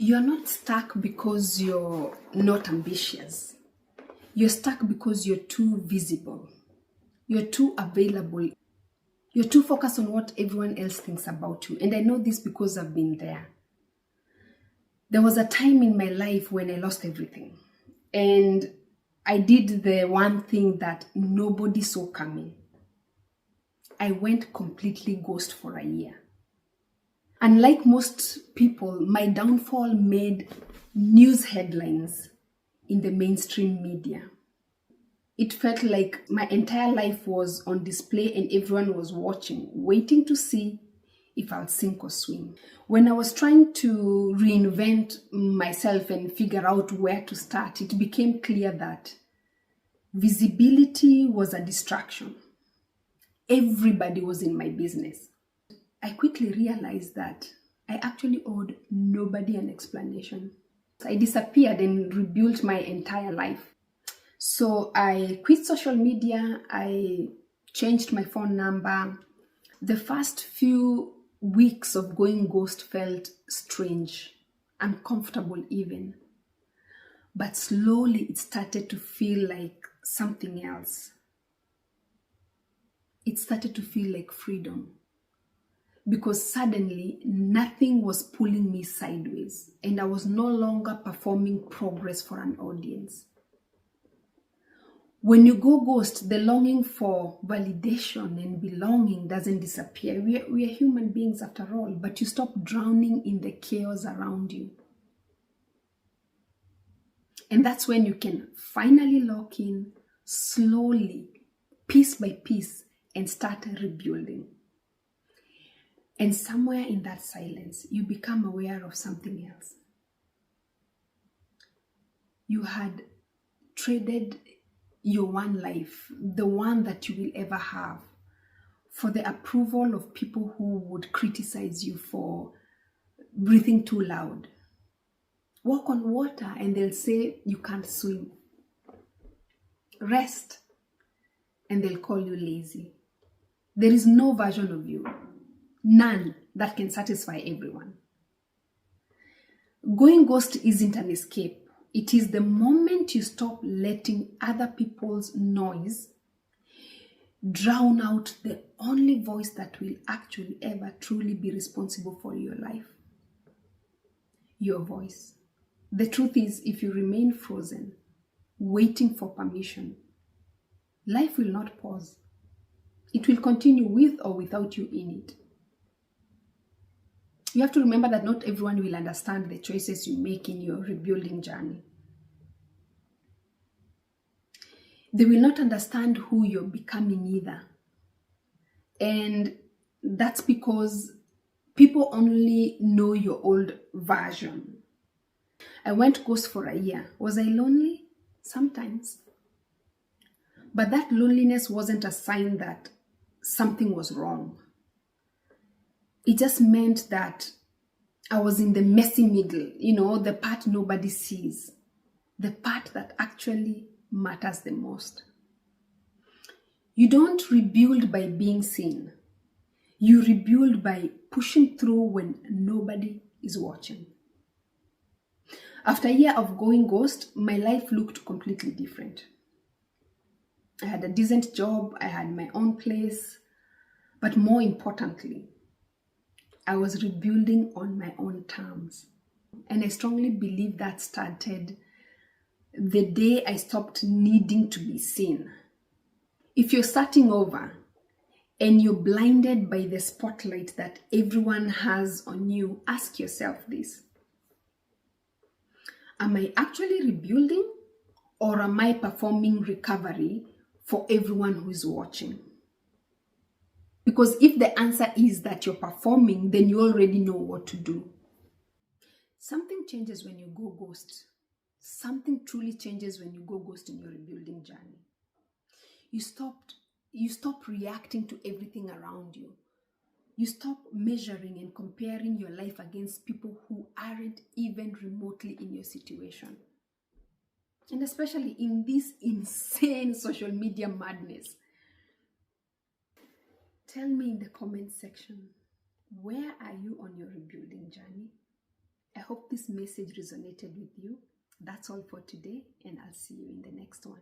You're not stuck because you're not ambitious. You're stuck because you're too visible. You're too available. You're too focused on what everyone else thinks about you. And I know this because I've been there. There was a time in my life when I lost everything. And I did the one thing that nobody saw coming. I went completely ghost for a year. Unlike most people, my downfall made news headlines in the mainstream media. It felt like my entire life was on display and everyone was watching, waiting to see if I'll sink or swim. When I was trying to reinvent myself and figure out where to start, it became clear that visibility was a distraction. Everybody was in my business. I quickly realized that I actually owed nobody an explanation. I disappeared and rebuilt my entire life. So I quit social media, I changed my phone number. The first few weeks of going ghost felt strange, uncomfortable even. But slowly it started to feel like something else. It started to feel like freedom. Because suddenly nothing was pulling me sideways and I was no longer performing progress for an audience. When you go ghost, the longing for validation and belonging doesn't disappear. We are human beings after all, but you stop drowning in the chaos around you. And that's when you can finally lock in slowly, piece by piece, and start rebuilding. And somewhere in that silence, you become aware of something else. You had traded your one life, the one that you will ever have, for the approval of people who would criticize you for breathing too loud. Walk on water and they'll say you can't swim. Rest and they'll call you lazy. There is no version of you, none that can satisfy everyone. Going ghost isn't an escape. It is the moment you stop letting other people's noise drown out the only voice that will actually ever truly be responsible for your life. Your voice. The truth is, if you remain frozen, waiting for permission, life will not pause. It will continue with or without you in it. You have to remember that not everyone will understand the choices you make in your rebuilding journey. They will not understand who you're becoming either. And that's because people only know your old version. I went ghost for a year. Was I lonely? Sometimes. But that loneliness wasn't a sign that something was wrong. It just meant that I was in the messy middle, the part nobody sees, the part that actually matters the most. You don't rebuild by being seen. You rebuild by pushing through when nobody is watching. After a year of going ghost, my life looked completely different. I had a decent job, I had my own place, but more importantly, I was rebuilding on my own terms. And I strongly believe that started the day I stopped needing to be seen. If you're starting over and you're blinded by the spotlight that everyone has on you, ask yourself this. Am I actually rebuilding or am I performing recovery for everyone who is watching? Because if the answer is that you're performing, then you already know what to do. Something changes when you go ghost. Something truly changes when you go ghost in your rebuilding journey. You stop reacting to everything around you. You stop measuring and comparing your life against people who aren't even remotely in your situation. And especially in this insane social media madness. Tell me in the comment section, where are you on your rebuilding journey? I hope this message resonated with you. That's all for today, and I'll see you in the next one.